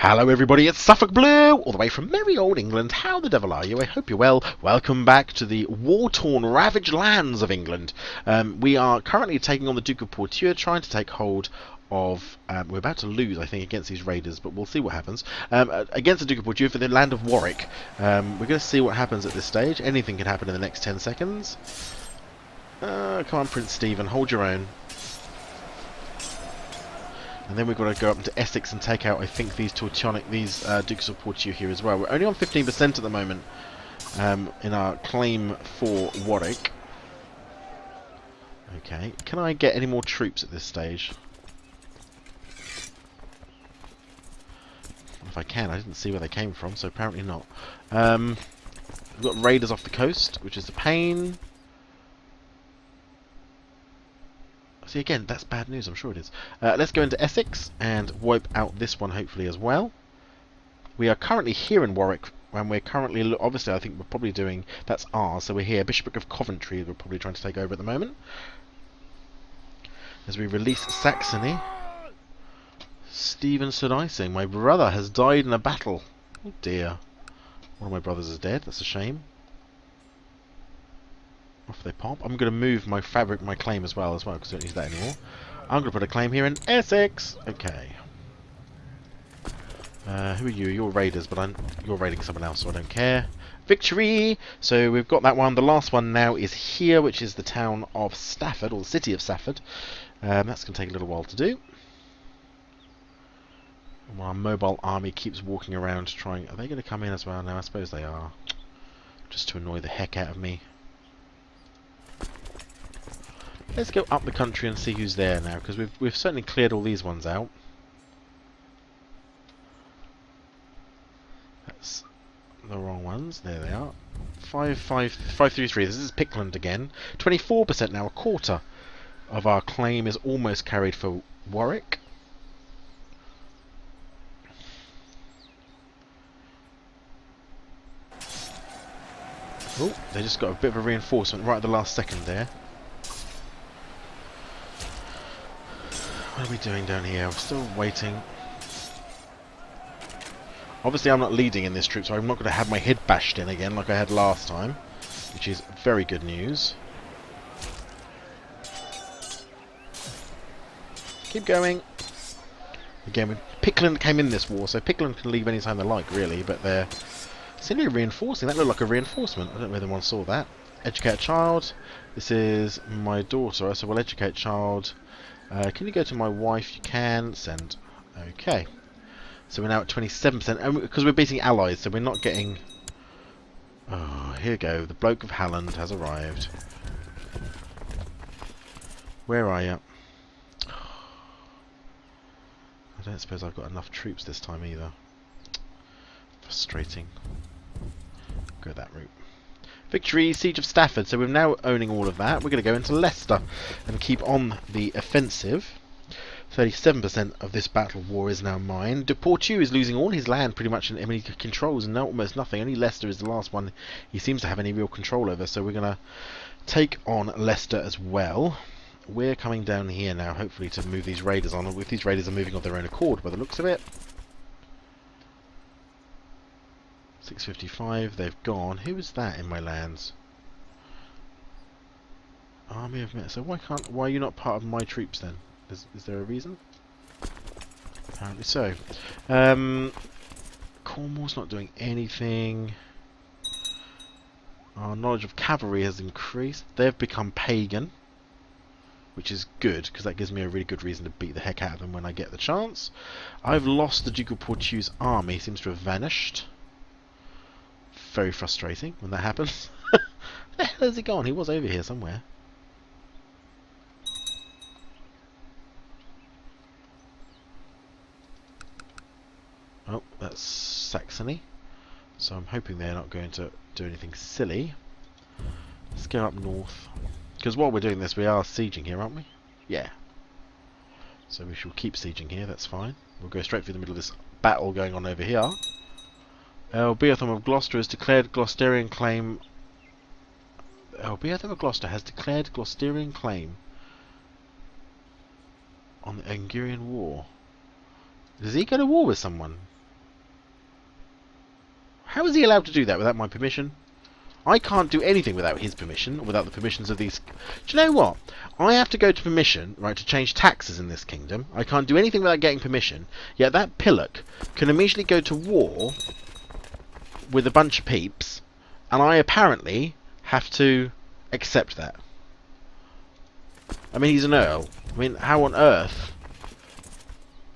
Hello everybody, it's SuffolkBlue, all the way from merry old England. How the devil are you? I hope you're well. Welcome back to the war-torn, ravaged lands of England. We are currently taking on the Duke of Poitiers, trying to take hold of... we're about to lose, I think, against these raiders, but we'll see what happens. Against the Duke of Poitiers for the land of Warwick. We're going to see what happens at this stage. Anything can happen in the next 10 seconds. Come on, Prince Stephen, hold your own. And then we've got to go up into Essex and take out, I think, these Dukes of Poitiers here as well. We're only on 15% at the moment in our claim for Warwick. Okay, can I get any more troops at this stage? If I can, I didn't see where they came from, so apparently not. We've got raiders off the coast, which is a pain. See, again, that's bad news, I'm sure it is. Let's go into Essex and wipe out this one, hopefully, as well. We are currently here in Warwick, and we're currently... Obviously, I think we're probably doing... That's ours, so we're here. Bishopric of Coventry, we're probably trying to take over at the moment. As we release Saxony. Stephen stood icing. My brother has died in a battle. Oh, dear. One of my brothers is dead. That's a shame. Off they pop. I'm going to move my claim as well, because I don't use that anymore. I'm going to put a claim here in Essex. Okay. Who are you? You're raiders, but you're raiding someone else, so I don't care. Victory! So we've got that one. The last one now is here, which is the town of Stafford, or the city of Stafford. That's going to take a little while to do. And our mobile army keeps walking around trying... Are they going to come in as well? No, I suppose they are. Just to annoy the heck out of me. Let's go up the country and see who's there now, because we've certainly cleared all these ones out. That's the wrong ones. There they are. 533. This is Pickland again. 24% now. A quarter of our claim is almost carried for Warwick. Oh, they just got a bit of a reinforcement right at the last second there. What are we doing down here? I'm still waiting. Obviously I'm not leading in this troop, so I'm not going to have my head bashed in again like I had last time, which is very good news. Keep going. Again, Pickland came in this war, so Pickland can leave any time they like, really, but they're simply reinforcing. That looked like a reinforcement. I don't know whether anyone saw that. Educate a child. This is my daughter, so we'll educate child. Can you go to my wife? You can. Send. Okay. So we're now at 27%. And because we're beating allies, so we're not getting... Oh, here we go. The bloke of Halland has arrived. Where are you? I don't suppose I've got enough troops this time either. Frustrating. Go that route. Victory, Siege of Stafford. So we're now owning all of that. We're going to go into Leicester and keep on the offensive. 37% of this battle war is now mine. De Poitiers is losing all his land pretty much. He controls almost nothing. Only Leicester is the last one he seems to have any real control over. So we're going to take on Leicester as well. We're coming down here now, hopefully, to move these raiders on. If these raiders are moving of their own accord, by the looks of it. 655, they've gone. Who is that in my lands? Army of Men. So why are you not part of my troops then? Is there a reason? Apparently so. Cornwall's not doing anything. Our knowledge of cavalry has increased. They've become pagan, which is good, because that gives me a really good reason to beat the heck out of them when I get the chance. I've lost the Duke of Poitiers' army. He seems to have vanished. Very frustrating when that happens. Where the hell has he gone? He was over here somewhere. Oh, that's Saxony. So I'm hoping they're not going to do anything silly. Let's go up north. Because while we're doing this, we are sieging here, aren't we? Yeah. So we shall keep sieging here, that's fine. We'll go straight through the middle of this battle going on over here. Beatham of Gloucester has declared Gloucesterian claim. Beatham of Gloucester has declared Gloucesterian claim on the Angurian War. Does he go to war with someone? How is he allowed to do that without my permission? I can't do anything without his permission, or without the permissions of these... Do you know what? I have to go to permission, right, to change taxes in this kingdom. I can't do anything without getting permission. Yet that pillock can immediately go to war with a bunch of peeps, and I apparently have to accept that. I mean, he's an earl. I mean, how on earth?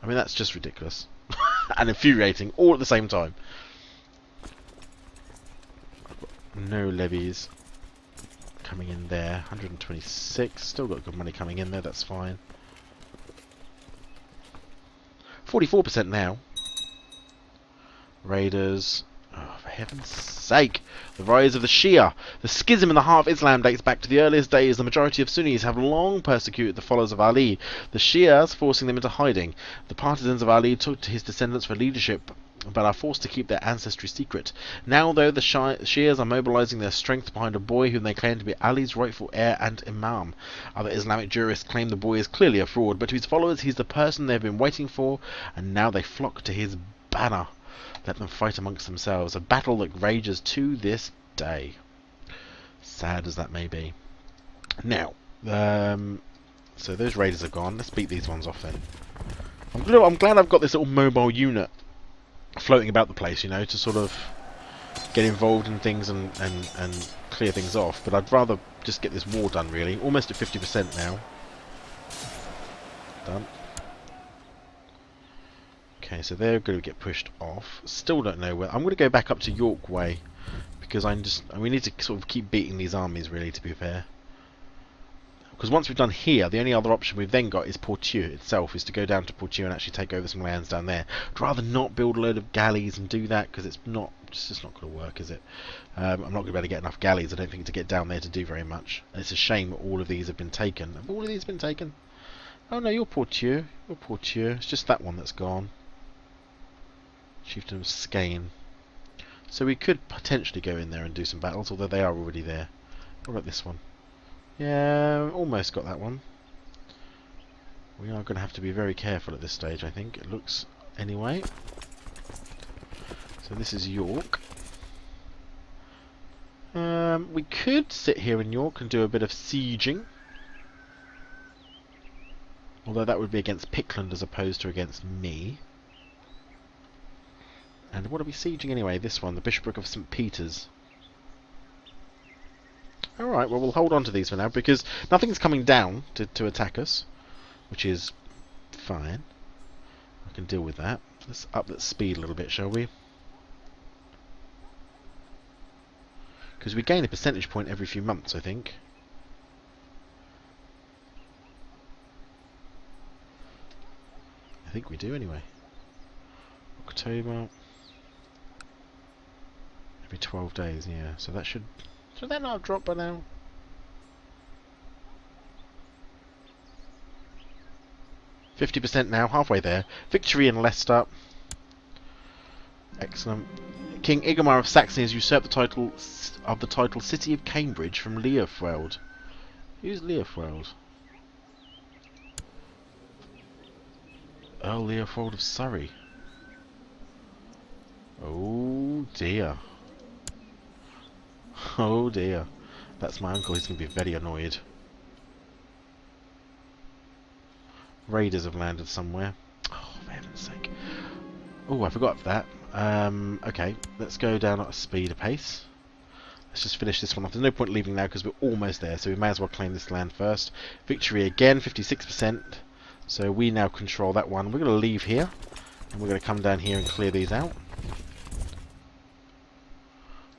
I mean, that's just ridiculous. And infuriating, all at the same time. No levies coming in there. 126. Still got good money coming in there. That's fine. 44% now. Raiders. Oh, for heaven's sake. The rise of the Shia. The schism in the heart of Islam dates back to the earliest days. The majority of Sunnis have long persecuted the followers of Ali. The Shias forcing them into hiding. The partisans of Ali took to his descendants for leadership, but are forced to keep their ancestry secret. Now, though, the Shias are mobilizing their strength behind a boy whom they claim to be Ali's rightful heir and imam. Other Islamic jurists claim the boy is clearly a fraud, but to his followers he's the person they've been waiting for, and now they flock to his banner. Let them fight amongst themselves, a battle that rages to this day. Sad as that may be. Now, so those raiders are gone. Let's beat these ones off then. I'm glad I've got this little mobile unit floating about the place, you know, to sort of get involved in things and clear things off. But I'd rather just get this war done, really. Almost at 50% now. Done. Okay, so they're going to get pushed off. Still don't know where. I'm going to go back up to York Way, because we need to sort of keep beating these armies, really, to be fair. Because once we've done here, the only other option we've then got is Poitiers itself, is to go down to Poitiers and actually take over some lands down there. I'd rather not build a load of galleys and do that, because it's just not going to work, is it? I'm not going to be able to get enough galleys, I don't think, to get down there to do very much. And it's a shame that all of these have been taken. Have all of these been taken? Oh no, you're Poitiers. You're Poitiers. It's just that one that's gone. Chieftain of Skane. So we could potentially go in there and do some battles, although they are already there. What about this one? Yeah, almost got that one. We are going to have to be very careful at this stage, I think. It looks anyway. So this is York. We could sit here in York and do a bit of sieging. Although that would be against Pickland as opposed to against me. And what are we sieging anyway? This one, the Bishopric of St. Peter's. Alright, well, we'll hold on to these for now, because nothing's coming down to attack us, which is fine. I can deal with that. Let's up that speed a little bit, shall we? Because we gain a percentage point every few months, I think. I think we do, anyway. October... Every 12 days, yeah. So that should that not have dropped by now? %50 now, halfway there. Victory in Leicester. Excellent. King Igomar of Saxony has usurped the title City of Cambridge from Leofweld. Who's Leofweld? Earl Leopold of Surrey. Oh dear. Oh dear. That's my uncle. He's going to be very annoyed. Raiders have landed somewhere. Oh, for heaven's sake. Oh, I forgot that. Okay, let's go down at a speed of pace. Let's just finish this one off. There's no point leaving now because we're almost there, so we may as well claim this land first. Victory again, 56%. So we now control that one. We're going to leave here, and we're going to come down here and clear these out.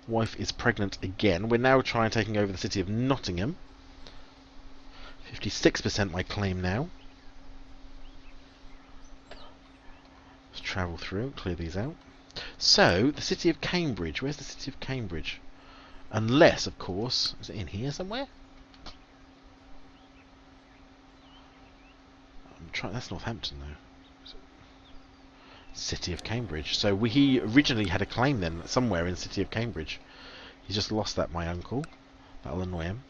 Wife is pregnant again. We're now trying taking over the city of Nottingham. 56% my claim now. Let's travel through, clear these out. So, the city of Cambridge. Where's the city of Cambridge? Unless, of course, is it in here somewhere? That's Northampton, though. City of Cambridge. So he originally had a claim then somewhere in City of Cambridge. He's just lost that, my uncle. That'll annoy him.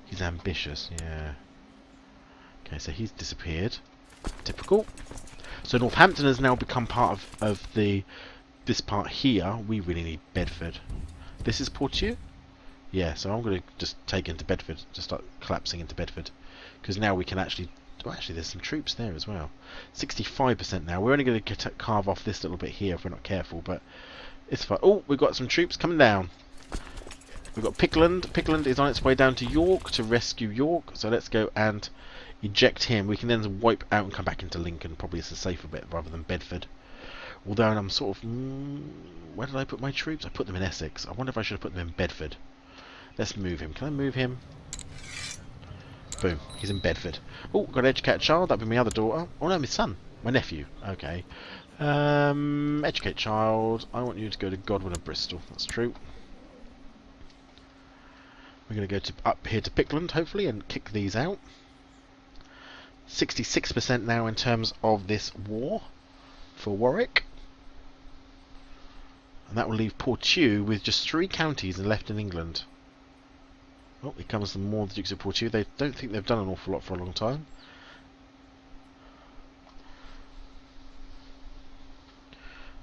He's ambitious, yeah. Okay, so he's disappeared. Typical. So Northampton has now become part of this part here. We really need Bedford. This is Poitiers? Yeah, so I'm going to just take into Bedford, just start collapsing into Bedford. Because now we can actually... Oh, actually, there's some troops there as well. 65% now. We're only going to carve off this little bit here if we're not careful, but it's fine. Oh, we've got some troops coming down. We've got Pickland. Pickland is on its way down to York to rescue York. So let's go and eject him. We can then wipe out and come back into Lincoln. Probably it's a safer bit rather than Bedford. Although I'm sort of... where did I put my troops? I put them in Essex. I wonder if I should have put them in Bedford. Let's move him. Can I move him? Boom. He's in Bedford. Oh, got to educate a child. That'd be my other daughter. Oh no, my son. My nephew. Okay. Educate child. I want you to go to Godwin of Bristol. That's true. We're going to go up here to Pickland, hopefully, and kick these out. 66% now in terms of this war for Warwick. And that will leave Poitiers with just 3 counties left in England. Oh, here comes some more of the Dukes of Poitiers. They don't think they've done an awful lot for a long time.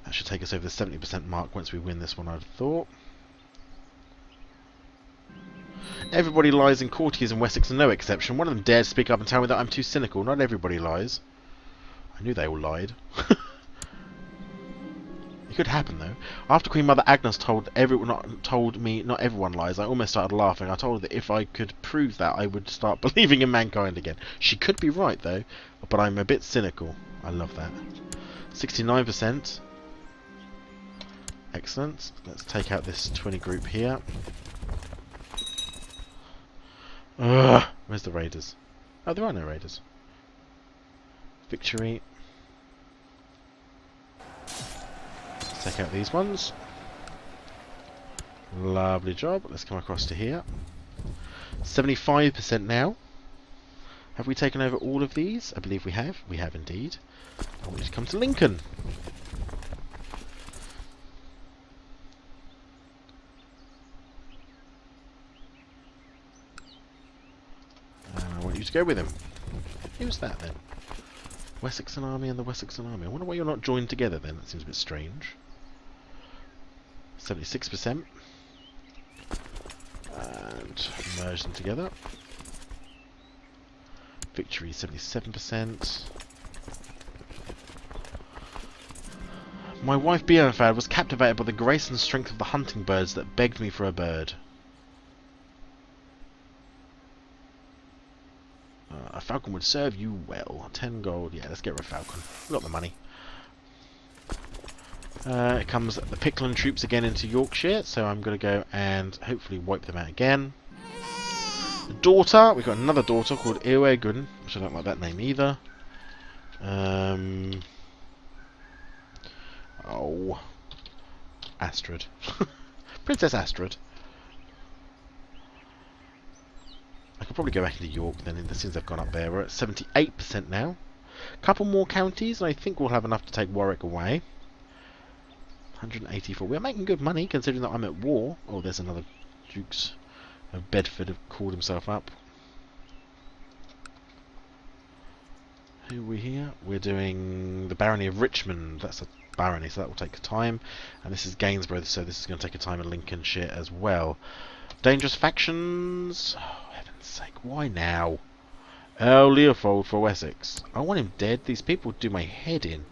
That should take us over the 70% mark once we win this one, I'd have thought. Everybody lies, and courtiers in Wessex are no exception. One of them dared to speak up and tell me that I'm too cynical. Not everybody lies. I knew they all lied. It could happen though. After Queen Mother Agnes told me not everyone lies, I almost started laughing. I told her that if I could prove that, I would start believing in mankind again. She could be right though, but I'm a bit cynical. I love that. 69%. Excellent. Let's take out this 20 group here. Ugh, where's the raiders? Oh, there are no raiders. Victory. Let's take out these ones. Lovely job. Let's come across to here. 75% now. Have we taken over all of these? I believe we have. We have indeed. I want you to come to Lincoln. To go with him. Who's that then? Wessexan Army and the Wessexan Army. I wonder why you're not joined together then. That seems a bit strange. 76%. And merge them together. Victory 77%. My wife Beonfad was captivated by the grace and strength of the hunting birds that begged me for a bird. A falcon would serve you well. 10 gold. Yeah, let's get rid of falcon. We've got the money. It comes the Pickland troops again into Yorkshire, so I'm going to go and hopefully wipe them out again. The daughter. We've got another daughter called Ewegun, which I don't like that name either. Oh. Astrid. Princess Astrid. I could probably go back into York then, since I've gone up there. We're at 78% now. Couple more counties, and I think we'll have enough to take Warwick away. 184. We're making good money, considering that I'm at war. Oh, there's another Dukes of Bedford have called himself up. Who are we here? We're doing the Barony of Richmond. That's a barony, so that will take time. And this is Gainsborough, so this is going to take a time in Lincolnshire as well. Dangerous factions. Oh, heaven's sake, why now? Earl Leopold for Wessex. I want him dead. These people do my head in.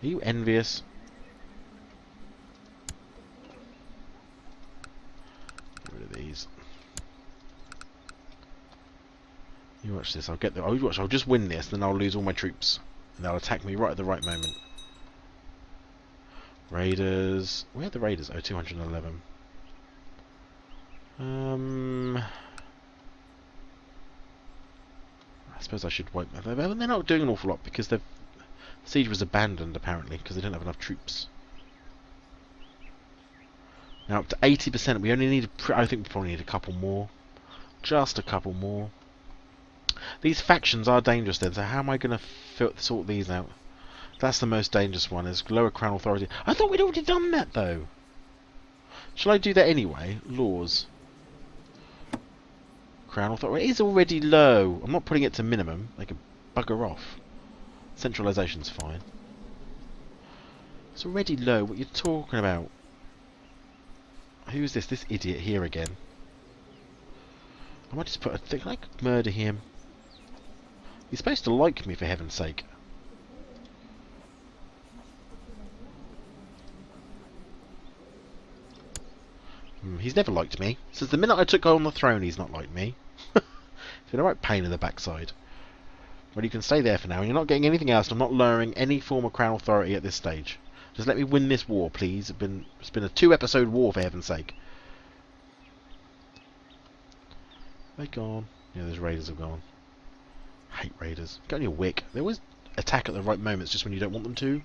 Are you envious? Get rid of these. You watch this. I'll get the. Oh, you watch. I'll just win this, then I'll lose all my troops, and they'll attack me right at the right moment. Raiders. Where are the raiders? Oh, 211. I suppose I should wipe them. They're not doing an awful lot because the siege was abandoned apparently because they didn't have enough troops. Now up to 80%. We only need. I think we probably need a couple more. Just a couple more. These factions are dangerous then. So how am I going to sort these out? That's the most dangerous one. Is lower crown authority. I thought we'd already done that though. Shall I do that anyway? Laws. Crown authority. It is already low. I'm not putting it to minimum. Like Bugger off. Centralisation's fine. It's already low. What are you talking about? Who's this? This idiot here again. I might just put a thing. I could murder him. He's supposed to like me, for heaven's sake. He's never liked me. Since the minute I took on the throne, he's not liked me. It's been a right pain in the backside. But you can stay there for now. You're not getting anything else. I'm not lowering any form of crown authority at this stage. Just let me win this war, please. It's been a 2-episode war, for heaven's sake. They're gone. Yeah, those raiders have gone. I hate raiders. Go on your wick. They always attack at the right moments, just when you don't want them to.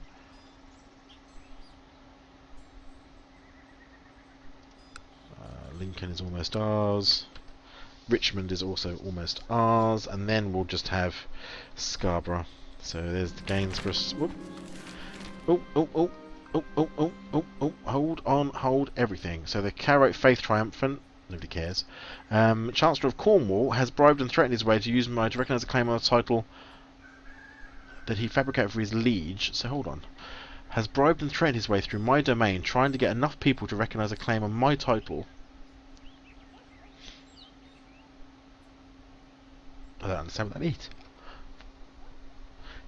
Lincoln is almost ours. Richmond is also almost ours. And then we'll just have Scarborough. So there's the gains for us. Whoop. Oh, oh, oh. Oh, oh, oh, oh, oh. Hold on, hold everything. So the Carrot Faith Triumphant. Nobody cares. Chancellor of Cornwall has bribed and threatened his way to use my to recognise a claim on a title that he fabricated for his liege. So hold on. Has bribed and threatened his way through my domain, trying to get enough people to recognise a claim on my title. I don't understand what that means.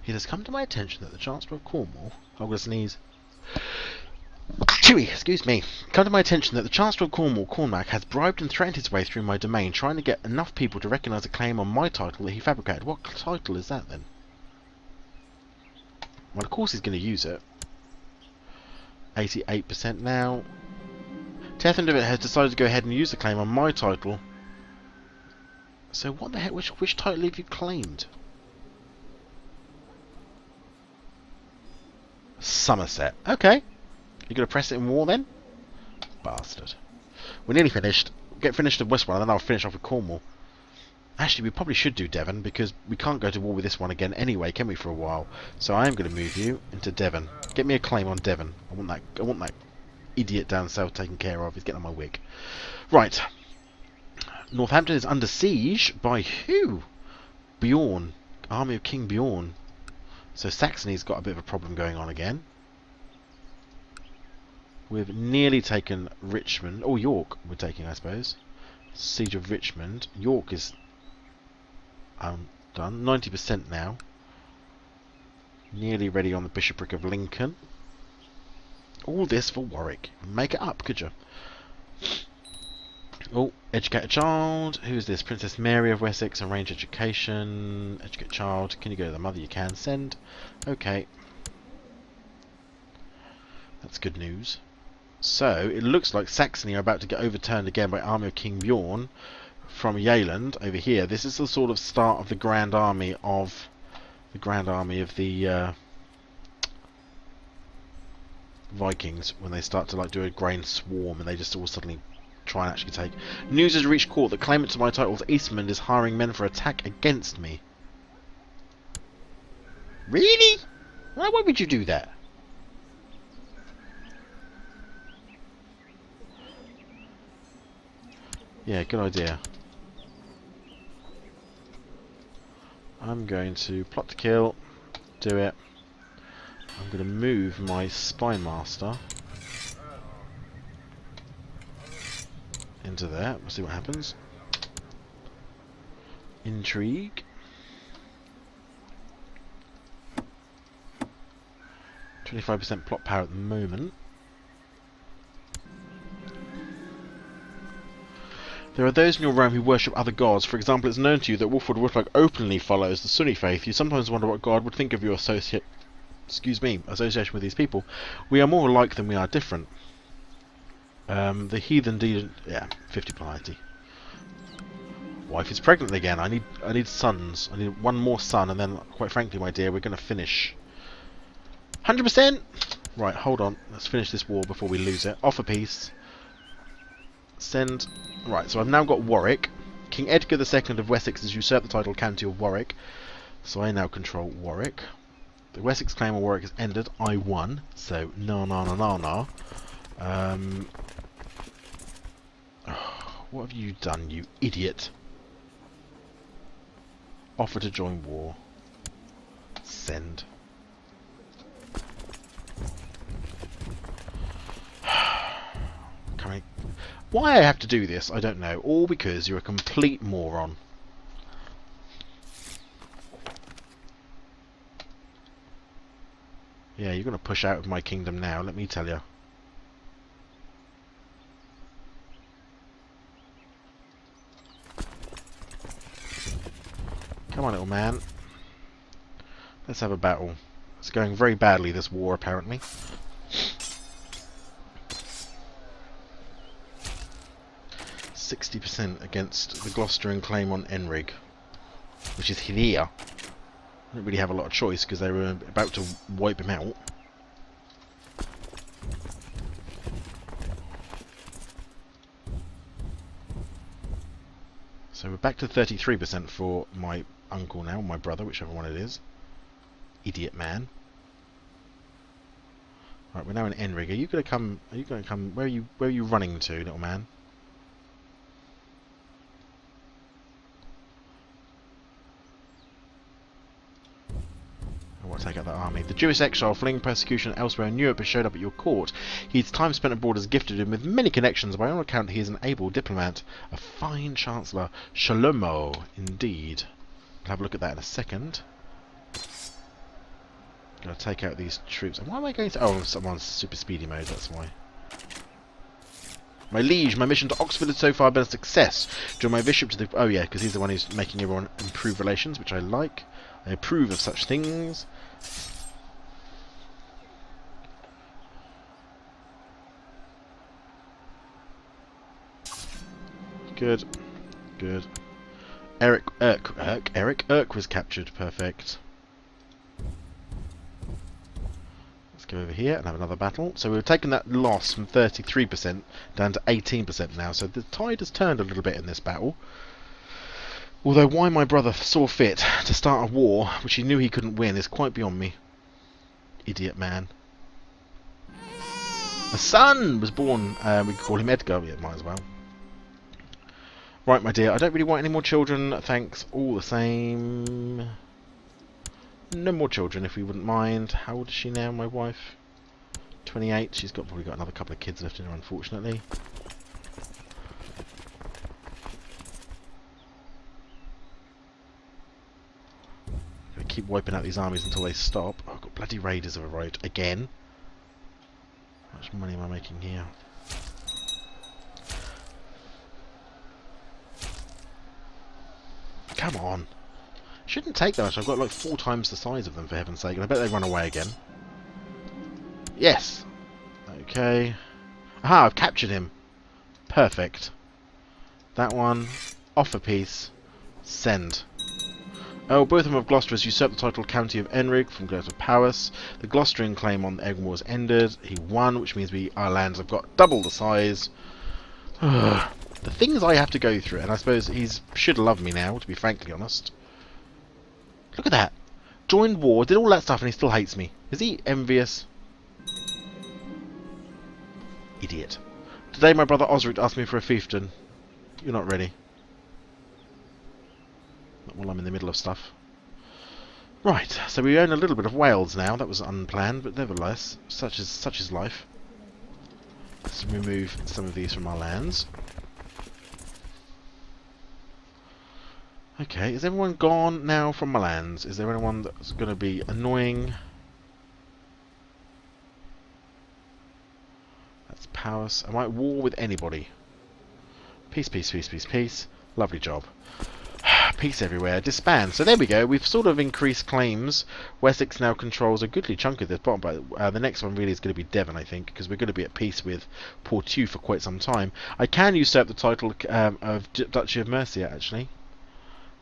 It has come to my attention that the Chancellor of Cornwall... I'm going to sneeze. Chewy, excuse me. Come to my attention that the Chancellor of Cornwall, Cormac, has bribed and threatened his way through my domain, trying to get enough people to recognise a claim on my title that he fabricated. What title is that, then? Well, of course he's going to use it. 88% now. Tethondevit has decided to go ahead and use the claim on my title. So what the heck? Which title have you claimed? Somerset. Okay. You gonna press it in war then? Bastard. We're nearly finished. Get finished with Westwell, and then I'll finish off with Cornwall. Actually, we probably should do Devon, because we can't go to war with this one again anyway, can we, for a while? So I am going to move you into Devon. Get me a claim on Devon. I want that idiot down south taken care of. He's getting on my wig. Right. Northampton is under siege by who? Bjorn. Army of King Bjorn. So Saxony's got a bit of a problem going on again. We've nearly taken Richmond. Oh, York we're taking, I suppose. Siege of Richmond. York is done. 90% now. Nearly ready on the Bishopric of Lincoln. All this for Warwick. Make it up, could you? Oh, educate a child. Who's this? Princess Mary of Wessex. Arrange education. Educate child. Can you go to the mother? You can. Send. Okay. That's good news. So, it looks like Saxony are about to get overturned again by Army of King Bjorn from Yealand over here. This is the sort of start of the Grand Army of the Vikings, when they start to like do a grain swarm and they just all suddenly try and actually take. News has reached court that claimant to my titles Eastmond is hiring men for attack against me. Really? Why would you do that? Yeah, good idea. I'm going to plot to kill, do it. I'm going to move my Spy Master into there. We'll see what happens. Intrigue. 25% plot power at the moment. There are those in your realm who worship other gods. For example, it's known to you that Wolfwood Woodfolk openly follows the Sunni faith. You sometimes wonder what God would think of your association with these people. We are more alike than we are different. The heathen deed, yeah, 50 piety. Wife is pregnant again. I need sons. I need one more son, and then, quite frankly, my dear, we're going to finish. 100%. Right, hold on. Let's finish this war before we lose it. Offer peace. Send. Right, so I've now got Warwick. King Edgar II of Wessex has usurped the title County of Warwick, so I now control Warwick. The Wessex claim on Warwick has ended. I won, so no. What have you done, you idiot? Offer to join war. Send. Can I... Why I have to do this, I don't know. All because you're a complete moron. Yeah, you're going to push out of my kingdom now, let me tell you. Come on, little man. Let's have a battle. It's going very badly, this war, apparently. %60 against the Gloucester claim on Enrig, which is here. I don't really have a lot of choice because they were about to wipe him out. So we're back to 33% for my uncle now, my brother, whichever one it is. Idiot man. Right, we're now in Enrig. Are you gonna come? Are you gonna come? Where are you running to, little man? I want to take out that army. The Jewish exile fleeing persecution elsewhere in Europe has showed up at your court. His time spent abroad has gifted him with many connections. By all account, he is an able diplomat, a fine chancellor. Shalomo, indeed. We'll have a look at that in a second. Gotta take out these troops. And why am I going to... Oh, someone's super speedy mode, that's why. My liege, my mission to Oxford has so far been a success. Join my bishop to the... Oh yeah, because he's the one who's making everyone improve relations, which I like. I approve of such things. Good. Good. Eric Erk was captured. Perfect. Let's go over here and have another battle. So we've taken that loss from 33% down to 18% now. So the tide has turned a little bit in this battle. Although why my brother saw fit to start a war which he knew he couldn't win is quite beyond me. Idiot man. A son was born. We could call him Edgar. Yeah, might as well. Right, my dear. I don't really want any more children. Thanks. All the same. No more children, if we wouldn't mind. How old is she now, my wife? 28. She's probably got another couple of kids left in her, unfortunately. Keep wiping out these armies until they stop. Oh, I've got bloody raiders have arrived again. How much money am I making here? Come on. Shouldn't take that much. I've got like 4 times the size of them, for heaven's sake. And I bet they run away again. Yes. Okay. Aha, I've captured him. Perfect. That one. Offer peace. Send. Oh, both of them of Gloucester has usurped the title County of Enrig from Gloucester Powys. The Gloucesterian claim on Egg Wars ended. He won, which means our lands have got double the size. The things I have to go through, and I suppose he should love me now, to be frankly honest. Look at that. Joined war, did all that stuff, and he still hates me. Is he envious? Idiot. Today my brother Osric asked me for a fiefdom. You're not ready. Not while I'm in the middle of stuff. Right, so we own a little bit of Wales now. That was unplanned, but nevertheless, such is life. Let's remove some of these from our lands. Okay, is everyone gone now from my lands? Is there anyone that's going to be annoying? That's Powys. Am I at war with anybody? Peace, peace, peace, peace, peace. Lovely job. Peace everywhere. Disband. So there we go. We've sort of increased claims. Wessex now controls a goodly chunk of this bottom, but the next one really is going to be Devon, I think, because we're going to be at peace with Poitou for quite some time. I can usurp the title of Duchy of Mercia, actually.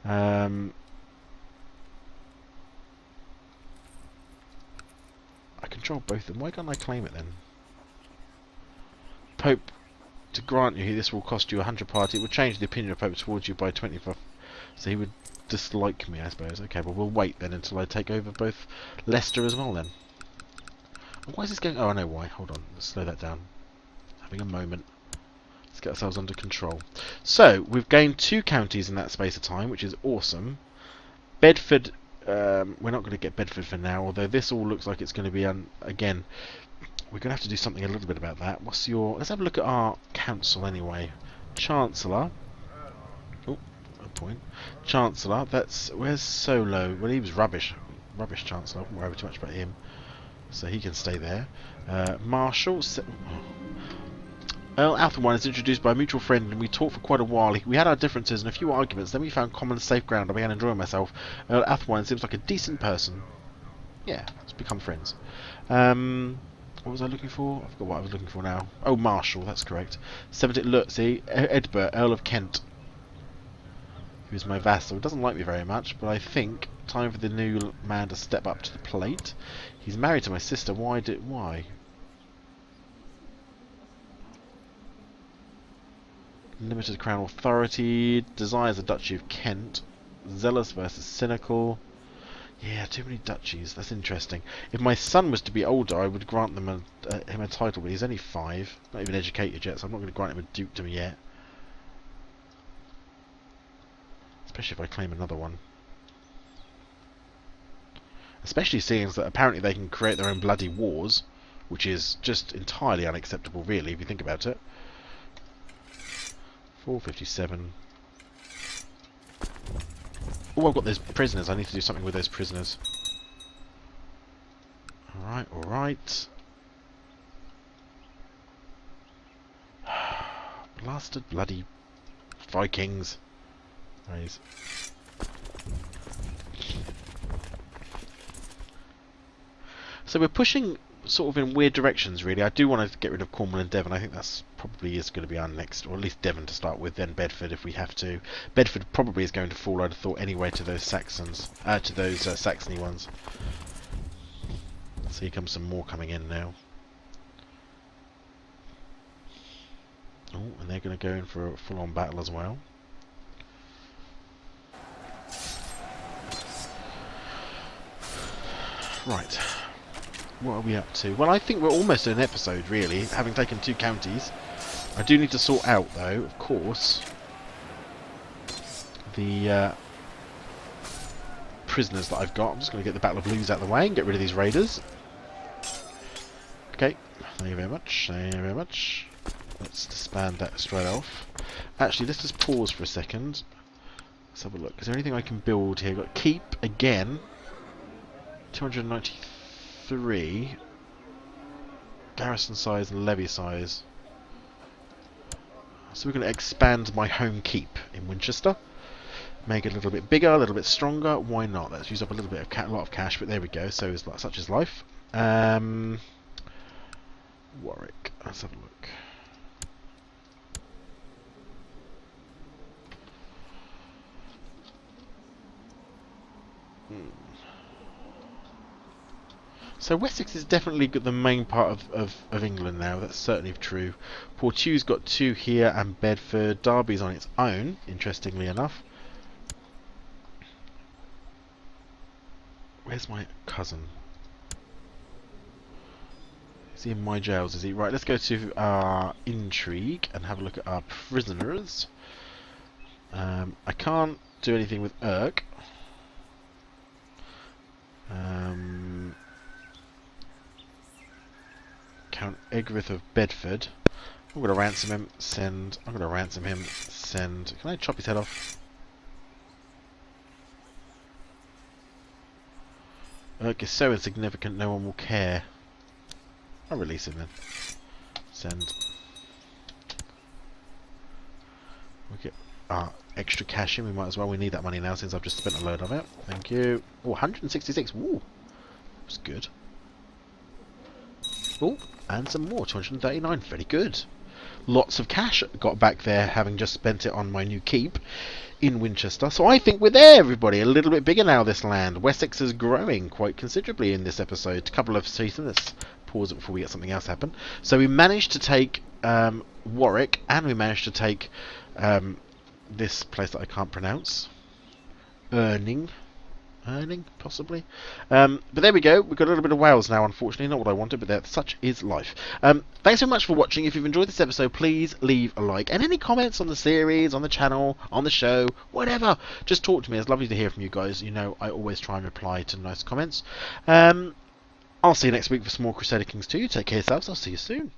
I control both of them. Why can't I claim it then? Pope, to grant you this will cost you 100 party. It will change the opinion of Pope towards you by 25. So he would dislike me, I suppose. Okay, well we'll wait then until I take over both Leicester as well then. Why is this going? Oh, I know why. Hold on. Let's slow that down. Having a moment. Let's get ourselves under control. So, we've gained 2 counties in that space of time, which is awesome. Bedford We're not going to get Bedford for now, although this all looks like it's going to be, again, we're going to have to do something a little bit about that. What's your... Let's have a look at our council anyway. Chancellor. Oh, a point. Chancellor, that's... Where's Solo? Well, he was rubbish. Rubbish Chancellor. I wouldn't worry too much about him. So he can stay there. Marshal... Earl Athelwine is introduced by a mutual friend, and we talked for quite a while. We had our differences and a few arguments, then we found common safe ground. I began enjoying myself. Earl Athelwine seems like a decent person. Yeah, let's become friends. What was I looking for? I forgot what I was looking for now. Oh, Marshal, that's correct. 17, look, see, Edbert, Earl of Kent, who's my vassal. Doesn't like me very much, but I think time for the new man to step up to the plate. He's married to my sister. Why? Limited crown authority, desires the Duchy of Kent, zealous versus cynical. Yeah, too many duchies. That's interesting. If my son was to be older, I would grant him a title, but he's only 5, not even educated yet, so I'm not going to grant him a dukedom yet. Especially if I claim another one. Especially seeing that apparently they can create their own bloody wars, which is just entirely unacceptable, really, if you think about it. 457. Oh, I've got those prisoners. I need to do something with those prisoners. Alright, alright. Blasted bloody Vikings. Nice. So we're pushing sort of in weird directions, really. I do want to get rid of Cornwall and Devon. I think that's probably is going to be our next, or at least Devon to start with, then Bedford if we have to. Bedford probably is going to fall, I'd have thought, anyway, to those Saxons, to those Saxony ones. So here comes some more coming in now. Oh, and they're going to go in for a full-on battle as well. Right. What are we up to? Well, I think we're almost in an episode, really, having taken 2 counties. I do need to sort out, though, of course, the prisoners that I've got. I'm just going to get the Battle of Blues out of the way and get rid of these raiders. Okay, thank you very much. Thank you very much. Let's disband that straight off. Actually, let's just pause for a second. Let's have a look. Is there anything I can build here? Got keep again. 293. Garrison size and levy size. So we're going to expand my home keep in Winchester. Make it a little bit bigger, a little bit stronger. Why not? Let's use up a little bit of a lot of cash, but there we go. So is such is life. Warwick. Let's have a look. So Wessex is definitely the main part of England now. That's certainly true. Portue's got 2 here, and Bedford. Derby's on its own, interestingly enough. Where's my cousin? Is he in my jails? Is he? Right, let's go to our intrigue and have a look at our prisoners. I can't do anything with Urk. Count Egrith of Bedford. I'm going to ransom him, send. I'm going to ransom him, send. Can I chop his head off? Urk is so insignificant, no one will care. I'll release him then. Send. We'll get our extra cash in. We might as well. We need that money now since I've just spent a load of it. Thank you. Oh, 166. Ooh, that's good. Oh, and some more. 239. Very good. Lots of cash got back there, having just spent it on my new keep in Winchester. So I think we're there, everybody. A little bit bigger now, this land. Wessex is growing quite considerably in this episode. A couple of seasons. Let's pause it before we get something else happen. So we managed to take Warwick, and we managed to take this place that I can't pronounce. Erning. earning, possibly. But there we go. We've got a little bit of Wales now, unfortunately. Not what I wanted, but such is life. Thanks so much for watching. If you've enjoyed this episode, please leave a like. And any comments on the series, on the channel, on the show, whatever, just talk to me. It's lovely to hear from you guys. You know, I always try and reply to nice comments. I'll see you next week for some more Crusader Kings 2. Take care of yourselves. I'll see you soon.